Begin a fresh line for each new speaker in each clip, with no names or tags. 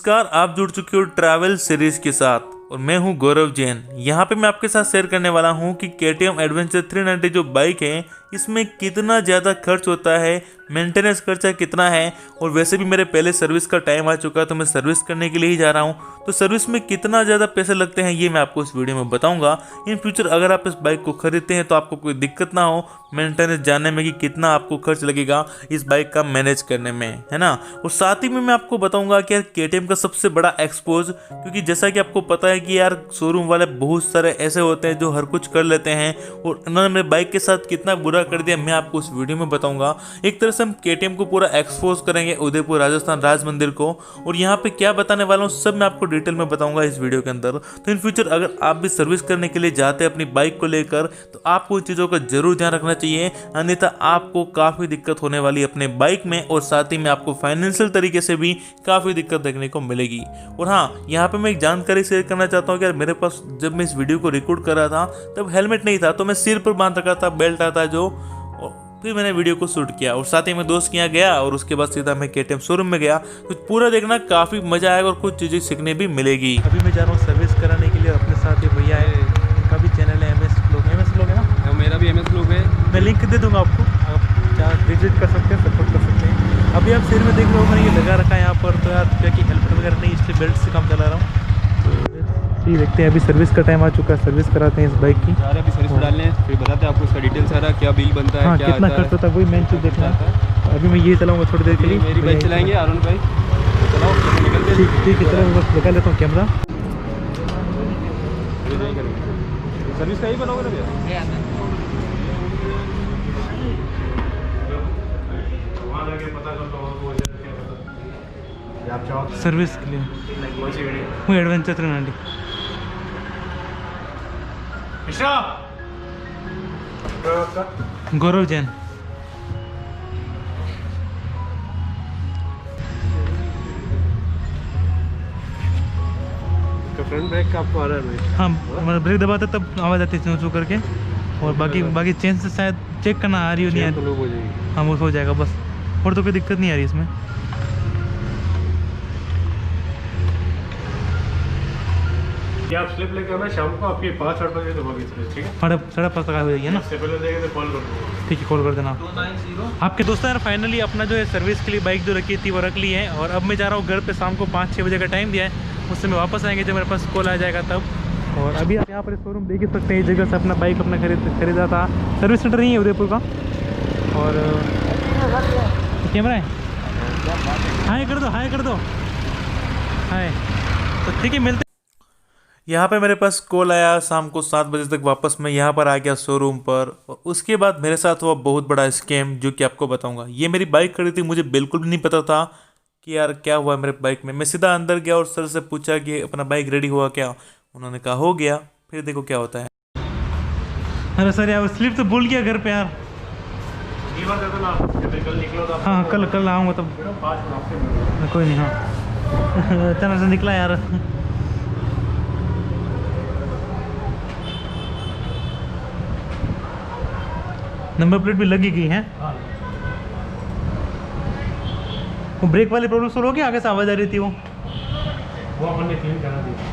नमस्कार, आप जुड़ चुके हो ट्रैवल सीरीज के साथ और मैं हूं गौरव जैन। यहाँ पे मैं आपके साथ शेयर करने वाला हूं कि KTM एडवेंचर 390 जो बाइक है इसमें कितना ज़्यादा खर्च होता है, मेंटेनेंस खर्चा कितना है। और वैसे भी मेरे पहले सर्विस का टाइम आ चुका है तो मैं सर्विस करने के लिए ही जा रहा हूँ, तो सर्विस में कितना ज़्यादा पैसे लगते हैं ये मैं आपको इस वीडियो में बताऊँगा। इन फ्यूचर अगर आप इस बाइक को खरीदते हैं तो आपको कोई दिक्कत ना हो मेंटेनेंस जानने में कि कितना आपको खर्च लगेगा इस बाइक का मैनेज करने में, है ना। और साथ ही में मैं आपको बताऊंगा कि यार KTM का सबसे बड़ा एक्सपोज, क्योंकि जैसा कि आपको पता है कि यार शोरूम वाले बहुत सारे ऐसे होते हैं जो हर कुछ कर लेते हैं, और उन्होंने मेरे बाइक के साथ कितना बुरा कर दिया मैं आपको इस वीडियो में बताऊंगा। एक तरह से हम KTM को पूरा एक्सपोज करेंगे, उदयपुर राजस्थान राज मंदिर को, और यहाँ पे क्या बताने वाला हूँ सब मैं आपको डिटेल में बताऊंगा इस वीडियो के अंदर। तो इन फ्यूचर अगर आप भी सर्विस करने के लिए जाते हैं अपनी बाइक को लेकर तो आपको इन चीज़ों का जरूर ध्यान रखना चाहिए, अन्यथा आपको काफ़ी दिक्कत होने वाली है अपने बाइक में, और साथ ही में आपको फाइनेंशियल तरीके से भी काफ़ी दिक्कत देखने को मिलेगी। और हाँ, यहाँ पे मैं एक जानकारी शेयर करना चाहता हूँ कि यार मेरे पास जब मैं इस वीडियो को रिकॉर्ड कर रहा था तब हेलमेट नहीं था, तो मैं सिर पर बांध रखा था, बेल्ट आता जो, फिर मैंने वीडियो को शूट किया और साथ ही मैं दोस्त के यहाँ गया और उसके बाद सीधा मैं KTM शोरूम में गया। तो पूरा देखना, काफ़ी मज़ा आएगा और कुछ चीज़ें सीखने भी मिलेगी। अभी मैं जा रहा हूँ सर्विस कराने के लिए, अपने साथ ही भैया है, इनका भी चैनल है MS Vlog है ना,
मेरा भी MS Vlog है।
मैं लिंक दे दूंगा आपको, आप जहाँ विजिट कर सकते हैं, सपोर्ट कर सकते हैं। अभी आप सिर में देख रहे हो मैंने ये लगा रखा है यहाँ पर, तो यार क्या कि हेलमेट वगैरह नहीं, इसलिए बेल्ट से काम चला रहा हूँ। तो ये देखते हैं, अभी सर्विस का टाइम आ चुका है, सर्विस कराते हैं इस बाइक की।
अभी सर्विस डालने फिर बताते हैं आपको इसका डिटेल सारा, क्या बिल बनता है,
हाँ,
क्या
कितना
आता
खर्च होता है वही मेन चीज़ देखना है। अभी मैं ये चलाऊँगा थोड़ी देर के लिए,
मेरी बाइक चलाएंगे आरोन भाई, तो चलाओ निकलते हैं।
ठीक है, चलो बस लगा लेता हूँ कैमरा।
सर्विस का ही बनाओगे ना भैया?
सर्विस के लिए वो एडवेंचर 390 गौरव जैन।
फ्रंट ब्रेक का आपको आ रहा है?
हाँ, मतलब ब्रेक दबाते तब आवाज़ आती है चू करके, और बाकी चेंज से शायद चेक करना आ रही हो नहीं आ रही,
हो जाएगी।
हाँ वो हो जाएगा बस, और तो कोई दिक्कत नहीं आ रही इसमें।
आप स्लिप लेकर आना शाम को, आपके 5-8 बजे तो होगी स्लिप, ठीक है?
5:30 तक हो जाएगी ना?
इससे पहले देंगे तो कॉल कर दो।
ठीक है, कॉल कर देना। आपके दोस्तों यार फाइनली अपना जो है सर्विस के लिए बाइक जो रखी थी वो रख ली है, और अब मैं जा रहा हूँ घर पे। शाम को 5-6 बजे का टाइम दिया है, उससे मैं वापस आएंगे जब मेरे पास कॉल आ जाएगा तब। और अभी आप यहाँ पर शोरूम देख ही सकते हैं, इस जगह से अपना बाइक अपना खरीदा था। सर्विस सेंटर नहीं है उदयपुर का, और कैमरा है, हाय कर दो, हाय कर दो, हाय। तो ठीक है, मिलते। यहाँ पे मेरे पास कॉल आया शाम को 7 बजे तक, वापस मैं यहाँ पर आ गया शोरूम पर, और उसके बाद मेरे साथ हुआ बहुत बड़ा स्कैम जो कि आपको बताऊंगा। ये मेरी बाइक खड़ी थी, मुझे बिल्कुल भी नहीं पता था कि यार क्या हुआ मेरे बाइक में। मैं सीधा अंदर गया और सर से पूछा कि अपना बाइक रेडी हुआ क्या, उन्होंने कहा हो गया। फिर देखो क्या होता है। अरे सर यार स्लिप तो भूल गया घर पे यार।
कल निकलो तो
हाँ, कल आऊँगा तब।
5
कोई नहीं, हाँ अचानक से निकला यार। नंबर प्लेट भी लगी गई है। वो ब्रेक वाली प्रॉब्लम सोल्व हो गई, आगे से आवाज़ आ रही थी वो
अपन ने क्लीन करा दिया।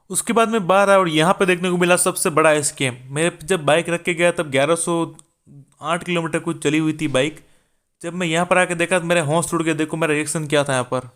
उसके बाद मैं बाहर आया और यहाँ पे देखने को मिला सबसे बड़ा स्कैम। मेरे जब बाइक रख के गया तब 1108 किलोमीटर कुछ चली हुई थी बाइक। जब मैं यहाँ पर आके देखा तो मेरे होश टूट गए। देखो मेरा रिएक्शन क्या था यहाँ पर।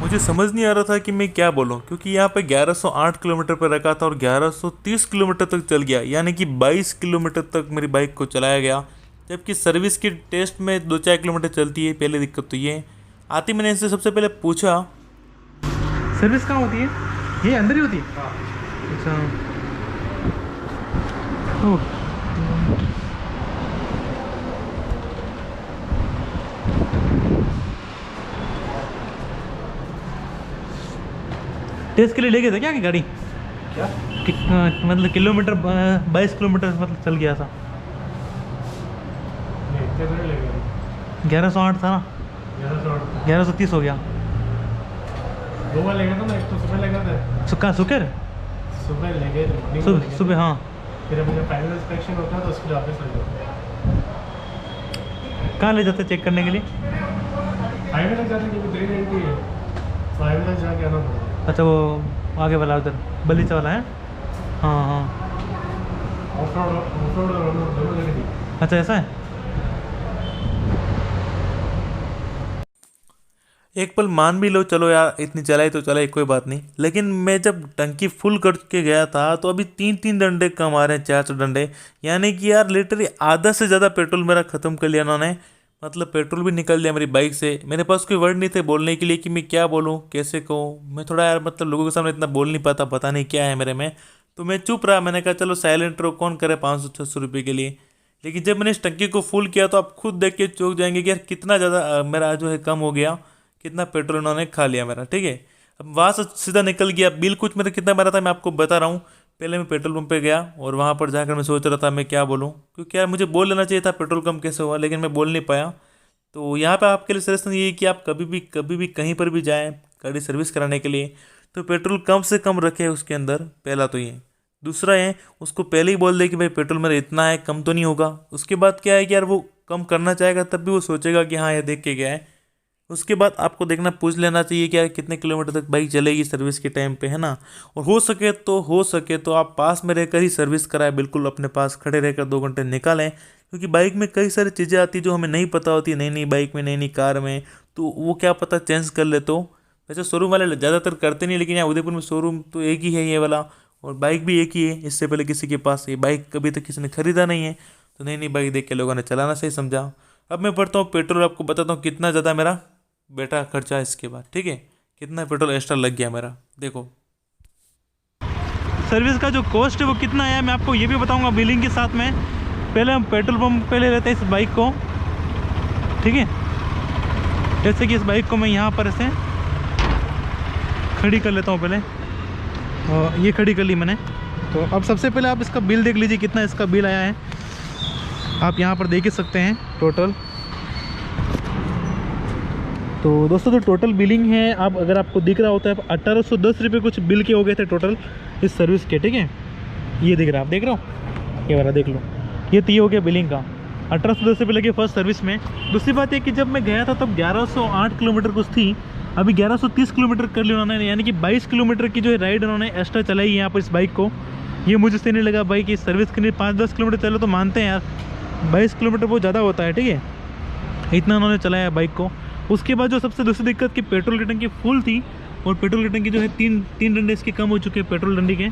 मुझे समझ नहीं आ रहा था कि मैं क्या बोलूं, क्योंकि यहाँ पे 1108 किलोमीटर पर रखा था और 1130 किलोमीटर तक चल गया, यानी कि 22 किलोमीटर तक मेरी बाइक को चलाया गया। जबकि सर्विस की टेस्ट में 2-4 किलोमीटर चलती है। पहले दिक्कत तो ये आती, मैंने इनसे सबसे पहले पूछा सर्विस कहाँ होती है, ये अंदर ही होती है? अच्छा,
टेस्ट के लिए ले गए थे क्या कि गाड़ी
क्या
मतलब किलोमीटर 22 किलोमीटर मतलब चल गया था।
नहीं इतने थोड़ी लेगा
1108 था ना, 1130 हो गया।
2 बार लेगा था ना, एक तो सुबह लेगा था,
सुखा सुकर
सुबह लेगे morning को लेगे थे।
सुबह हाँ।
फिर मुझे फाइनल इंस्पेक्शन होता है तो उसके लिए वापस ले जाता
कहाँ ले जाते चेक करने के लिए?
हाईवे तक जाते क्योंकि 390 है तो हाईवे तक जाके आना पड़ेगा।
अच्छा वो आगे वाला उधर बलीचा वाला है। हाँ हाँ
ऑफ रोड और ऑन रोड दोनों जगह थी।
अच्छा ऐसा है।
एक पल मान भी लो, चलो यार इतनी चलाई तो चलाई कोई बात नहीं, लेकिन मैं जब टंकी फुल करके गया था तो अभी 3-3 डंडे कम आ रहे हैं, 4 डंडे, यानी कि यार लिटरली आधा से ज़्यादा पेट्रोल मेरा ख़त्म कर लिया उन्होंने। मतलब पेट्रोल भी निकल लिया मेरी बाइक से। मेरे पास कोई वर्ड नहीं थे बोलने के लिए कि मैं क्या बोलूँ कैसे कहूँ। मैं थोड़ा यार मतलब लोगों के सामने इतना बोल नहीं पाता, पता नहीं क्या है मेरे में, तो मैं चुप रहा। मैंने कहा चलो साइलेंट रहो, कौन करे 500-600 रुपये के लिए। लेकिन जब मैंने इस टंकी को फुल किया तो आप खुद देख के चौंक जाएंगे कि यार कितना ज़्यादा मेरा जो है कम हो गया, कितना पेट्रोल उन्होंने खा लिया मेरा। ठीक है, अब वहाँ से सीधा निकल गया। बिल कुछ मेरा कितना बना था मैं आपको बता रहा हूँ। पहले मैं पेट्रोल पंप पे गया और वहाँ पर जाकर मैं सोच रहा था मैं क्या बोलूँ, क्योंकि यार मुझे बोल लेना चाहिए था पेट्रोल कम कैसे हुआ, लेकिन मैं बोल नहीं पाया। तो यहाँ पे आपके लिए सजेशन ये है कि आप कभी भी कहीं पर भी जाएँ गाड़ी सर्विस कराने के लिए तो पेट्रोल कम से कम रखें उसके अंदर, पहला तो ये। दूसरा है उसको पहले ही बोल दे कि भाई पेट्रोल मेरा इतना है, कम तो नहीं होगा। उसके बाद क्या है कि यार वो कम करना चाहेगा तब भी वो सोचेगा कि हाँ ये देख के गया है। उसके बाद आपको देखना पूछ लेना चाहिए कि यार कितने किलोमीटर तक बाइक चलेगी सर्विस के टाइम पे, है ना। और हो सके तो आप पास में रहकर ही सर्विस कराएं, बिल्कुल अपने पास खड़े रहकर 2 घंटे निकालें, क्योंकि बाइक में कई सारी चीज़ें आती है जो हमें नहीं पता होती, नई बाइक में, नई कार में, तो वो क्या पता चेंज कर ले। तो वैसे शोरूम वाले ज़्यादातर करते नहीं, लेकिन यहाँ उदयपुर में शोरूम तो एक ही है ये वाला, और बाइक भी एक ही है। इससे पहले किसी के पास ये बाइक कभी तक किसी ने खरीदा नहीं है, तो नई बाइक देख के लोगों ने चलाना सही समझा। अब मैं पढ़ता हूँ पेट्रोल, आपको बताता हूँ कितना ज़्यादा मेरा बेटा खर्चा है इसके बाद। ठीक है, कितना पेट्रोल एक्स्ट्रा लग गया मेरा, देखो।
सर्विस का जो कॉस्ट है वो कितना आया मैं आपको ये भी बताऊंगा बिलिंग के साथ में। पहले हम पेट्रोल पंप पे ले लेते हैं इस बाइक को, ठीक है। जैसे कि इस बाइक को मैं यहाँ पर ऐसे खड़ी कर लेता हूँ पहले, और ये खड़ी कर ली मैंने। तो अब सबसे पहले आप इसका बिल देख लीजिए कितना इसका बिल आया है, आप यहाँ पर देख ही सकते हैं टोटल। तो दोस्तों जो टोटल बिलिंग है, आप अगर आपको दिख रहा होता है 1810 रुपये कुछ बिल के हो गए थे टोटल इस सर्विस के, ठीक है। ये दिख रहा है, आप देख रहे हो, ये वाला देख लो, ये हो गया बिलिंग का 1810 रुपये लगे फर्स्ट सर्विस में। दूसरी बात है कि जब मैं गया था तब 1108 किलोमीटर कुछ थी, अभी 1130 किलोमीटर कर लिया उन्होंने, यानी कि 22 किलोमीटर की जो है राइड उन्होंने एक्स्ट्रा चलाई है यहाँ पर इस बाइक को। ये मुझे सही नहीं लगा भाई कि सर्विस के लिए 5-10 किलोमीटर चलो तो मानते हैं यार, 22 किलोमीटर बहुत ज़्यादा होता है, ठीक है। इतना उन्होंने चलाया बाइक को। उसके बाद जो सबसे दूसरी दिक्कत कि पेट्रोल की टंकी फुल थी, और पेट्रोल की टंकी जो है तीन डंडे इसके कम हो चुके हैं पेट्रोल डंडी के।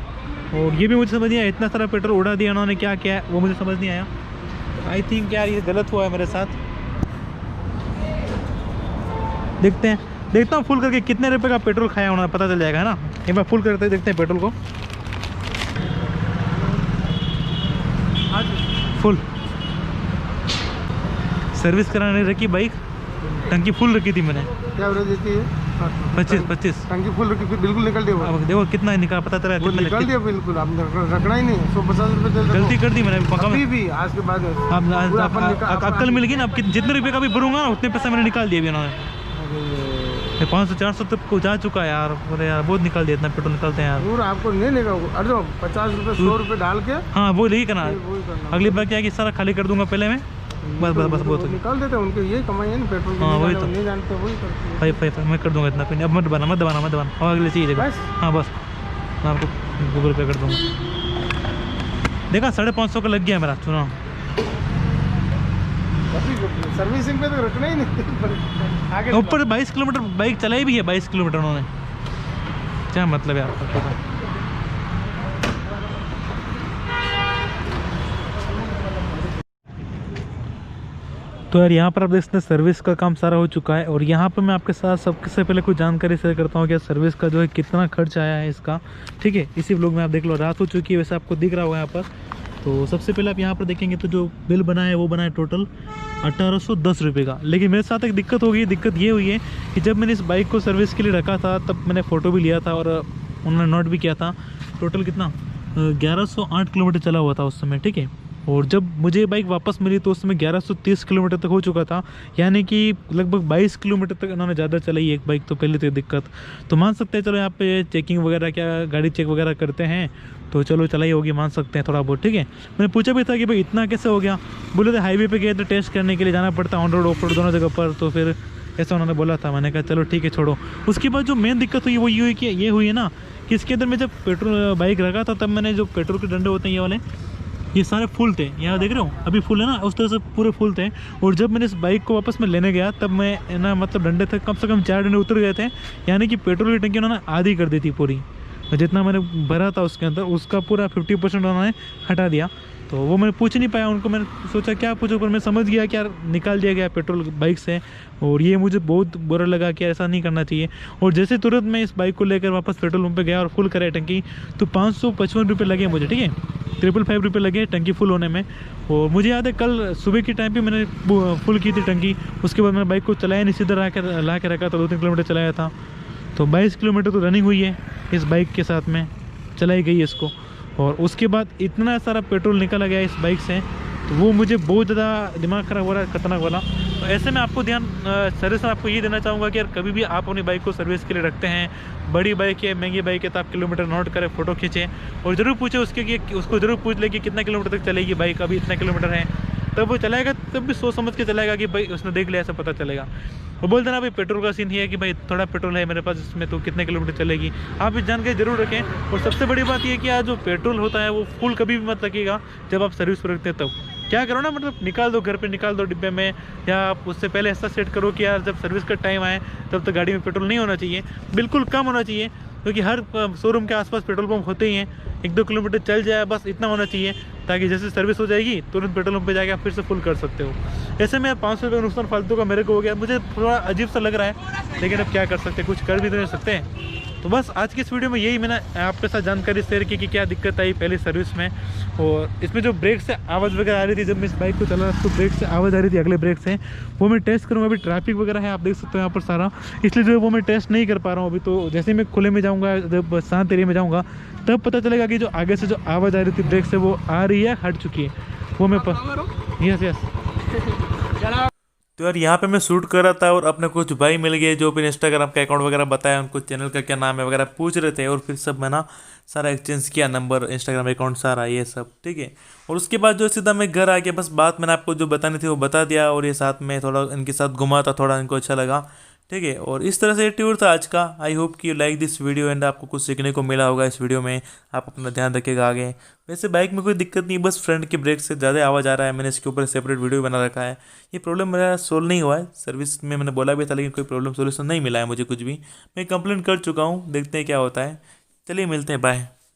और ये भी मुझे समझ नहीं आया, इतना सारा पेट्रोल उड़ा दिया उन्होंने, क्या क्या है वो मुझे समझ नहीं आया। आई थिंक यार ये गलत हुआ है मेरे साथ। देखता हूँ फुल करके कितने रुपए का पेट्रोल खाया उन्होंने, पता चल जाएगा, है ना। एक बार फुल करते देखते हैं पेट्रोल को। फुल सर्विस कराने रखी बाइक, टंकी फुल रखी थी मैंने।
क्या एवरेज देती है?
25
टंकी फुल रखी, फिर बिल्कुल निकल दिया वो।
अब देखो कितना निकाल, पता चला
वो निकल दिया बिल्कुल, आपने रखना ही नहीं। 150 रुपये तेल
गलती कर दी मैंने पक्का।
अभी भी आज के बाद
अब अक्ल मिल गई ना, अब जितने रुपए का भी भरूंगा ना उतने पैसा मैंने निकाल दिया अभी उन्होंने। 500-400 तक को जा चुका है यार, अरे यार बहुत निकाल दिया, इतना पेट्रोल निकलते हैं यार।
पूरा आपको नहीं लेगा, अरे 50 रुपये 100 रुपये डाल के
हाँ वो यही करना,
वही करना।
अगली बार क्या है कि सारा खाली कर दूंगा पहले में, बस बहुत
निकाल देते हैं, उनके ये कमाई है ना पेट्रोल की।
हाँ, वही तो।
नहीं जानते वही करते हैं।
भाई मैं कर दूंगा इतना, फिर अब मत दबाना और अगली चीज़
बस।
हाँ बस मैं आपको गूगल पे कर दूंगा। देखा 550 का लग गया मेरा, सुना।
सर्विसिंग पे तो रखना ही नहीं आगे।
ऊपर 22 किलोमीटर बाइक चलाई भी है, 22 किलोमीटर उन्होंने, क्या मतलब है आपका। तो यार यहाँ पर आप देख सकते हैं सर्विस का काम सारा हो चुका है, और यहाँ पर मैं आपके साथ सबसे पहले कुछ जानकारी शेयर करता हूँ कि सर्विस का जो है कितना खर्च आया है इसका, ठीक है। इसी व्लॉग में आप देख लो, रात हो चुकी है वैसे आपको दिख रहा होगा यहाँ पर। तो सबसे पहले आप यहाँ पर देखेंगे तो जो बिल बना है वो बना है टोटल 1810 रुपये का। लेकिन मेरे साथ एक दिक्कत हो गई, दिक्कत ये हुई है कि जब मैंने इस बाइक को सर्विस के लिए रखा था तब मैंने फ़ोटो भी लिया था, और उन्होंने नोट भी किया था। टोटल कितना 1108 किलोमीटर चला हुआ था उस समय, ठीक है। और जब मुझे बाइक वापस मिली तो उस समय 1130 किलोमीटर तक हो चुका था, यानी कि लगभग 22 किलोमीटर तक इन्होंने ज़्यादा चलाई एक बाइक। तो पहले तो दिक्कत तो मान सकते हैं, चलो यहाँ पे चेकिंग वगैरह क्या गाड़ी चेक वगैरह करते हैं तो चलो चलाई होगी, मान सकते हैं थोड़ा बहुत, ठीक है। मैंने पूछा भी था कि भाई इतना कैसे हो गया, बोले थे हाईवे पे गए थे टेस्ट करने के लिए जाना पड़ता है, ऑन रोड ऑफ रोड दोनों जगह पर, तो फिर ऐसा उन्होंने बोला था। मैंने कहा चलो ठीक है छोड़ो। उसके बाद जो मेन दिक्कत हुई वो ये हुई कि ये हुई है ना कि इसके अंदर मैं जब पेट्रोल बाइक रखा था तब मैंने जो पेट्रोल के डंडे होते हैं ये वाले, ये सारे फुल थे, यहाँ देख रहे हो अभी फुल है ना, उस तरह से पूरे फुल थे। और जब मैंने इस बाइक को वापस में लेने गया तब मैं ना मतलब डंडे थे कम से कम 4 डंडे उतर गए थे, यानी कि पेट्रोल की टंकी उन्होंने आधी कर दी थी पूरी, जितना मैंने भरा था उसके अंदर उसका पूरा 50% उन्होंने हटा दिया। तो वो मैंने पूछ नहीं पाया उनको, मैंने सोचा क्या पूछो, पर मैं समझ गया कि यार निकाल दिया गया पेट्रोल बाइक से, और ये मुझे बहुत बुरा लगा कि ऐसा नहीं करना चाहिए। और जैसे तुरंत मैं इस बाइक को लेकर वापस पेट्रोल पंप पे गया और फुल कराया टंकी, तो 555 रुपये लगे मुझे, ठीक है, 555 रुपये लगे टंकी फुल होने में। और मुझे याद है कल सुबह के टाइम पे मैंने फुल की थी टंकी, उसके बाद मैंने बाइक को चलाया नहीं, सीधा ला के रखा था, 2-3 किलोमीटर चलाया था। तो 22 किलोमीटर तो रनिंग हुई है इस बाइक के साथ में, चलाई गई इसको। और उसके बाद इतना सारा पेट्रोल निकला गया इस बाइक से, तो वो मुझे बहुत ज़्यादा दिमाग ख़राब हो रहा है, खतरनाक वाला। तो ऐसे में आपको ध्यान सर्विस आपको ये देना चाहूँगा कि यार कभी भी आप अपनी बाइक को सर्विस के लिए रखते हैं, बड़ी बाइक है महंगी बाइक है, तो आप किलोमीटर नोट करें, फ़ोटो खींचें और ज़रूर पूछें उसके कि उसको ज़रूर पूछ ले कि कितना किलोमीटर तक चलेगी बाइक, अभी इतना किलोमीटर है, तब वो चलाएगा, तब भी सोच समझ के चलाएगा कि भाई उसने देख लिया, ऐसा पता चलेगा। वो बोल देना भाई पेट्रोल का सीन ही है कि भाई थोड़ा पेट्रोल है मेरे पास इसमें, तो कितने किलोमीटर चलेगी, आप इस जानकारी जरूर रखें। और सबसे बड़ी बात ये कि यार जो पेट्रोल होता है वो फुल कभी भी मत रखिएगा जब आप सर्विस पर रखते हैं। तब क्या करो ना, मतलब निकाल दो घर पे, निकाल दो डिब्बे में, या आप उससे पहले ऐसा सेट करो कि यार जब सर्विस का टाइम आए तब तक गाड़ी में पेट्रोल नहीं होना चाहिए, बिल्कुल कम होना चाहिए, क्योंकि हर शोरूम के आसपास पेट्रोल पंप होते ही हैं, 1-2 किलोमीटर चल जाए बस इतना होना चाहिए, ताकि जैसे सर्विस हो जाएगी तुरंत पेट्रोल पंप पे जाके आप फिर से फुल कर सकते हो। ऐसे में 500 रुपये नुकसान फालतू का मेरे को हो गया, मुझे थोड़ा अजीब सा लग रहा है, लेकिन अब क्या कर सकते हैं, कुछ कर भी तो नहीं सकते। तो बस आज की इस वीडियो में यही मैंने आपके साथ जानकारी शेयर की कि क्या दिक्कत आई पहली सर्विस में। और इसमें जो ब्रेक से आवाज़ वगैरह आ रही थी जब मैं इस बाइक को चला रहा था, तो ब्रेक से आवाज़ आ रही थी अगले ब्रेक से, वो मैं टेस्ट करूँगा। अभी ट्रैफिक वगैरह है, आप देख सकते हो यहाँ पर सारा, इसलिए जो है वो मैं टेस्ट नहीं कर पा रहा हूँ अभी। तो जैसे ही मैं खुले में जाऊँगा, जब शांत एरिया में जाऊँगा, तब पता चलेगा कि जो आगे से जो आवाज़ आ रही थी ब्रेक से वो आ रही है, हट चुकी है, वो मैं यस।
तो यार यहाँ पे मैं शूट कर रहा था और अपने कुछ भाई मिल गए जो फिर इंस्टाग्राम का अकाउंट वगैरह बताया, उनको चैनल का क्या नाम है वगैरह पूछ रहे थे, और फिर सब मैं ना सारा एक्सचेंज किया, नंबर, इंस्टाग्राम अकाउंट सारा ये सब, ठीक है। और उसके बाद जो सीधा मैं घर आ गया, बस बात मैंने आपको जो बतानी थी वो बता दिया, और ये साथ में थोड़ा इनके साथ घुमा था, थोड़ा इनको अच्छा लगा, ठीक है। और इस तरह से ये टूर था आज का। आई होप कि you like this video and आपको कुछ सीखने को मिला होगा इस वीडियो में। आप अपना ध्यान रखिएगा आगे। वैसे बाइक में कोई दिक्कत नहीं, बस फ्रंट के ब्रेक से ज़्यादा आवाज़ आ रहा है, मैंने इसके ऊपर सेपरेट वीडियो बना रखा है। ये प्रॉब्लम मेरा सोल्व नहीं हुआ है, सर्विस में मैंने बोला भी था, लेकिन कोई प्रॉब्लम सोल्यूशन नहीं मिला है मुझे कुछ भी। मैं कंप्लेंट कर चुका हूँ, देखते हैं क्या होता है। चलिए मिलते हैं, बाय।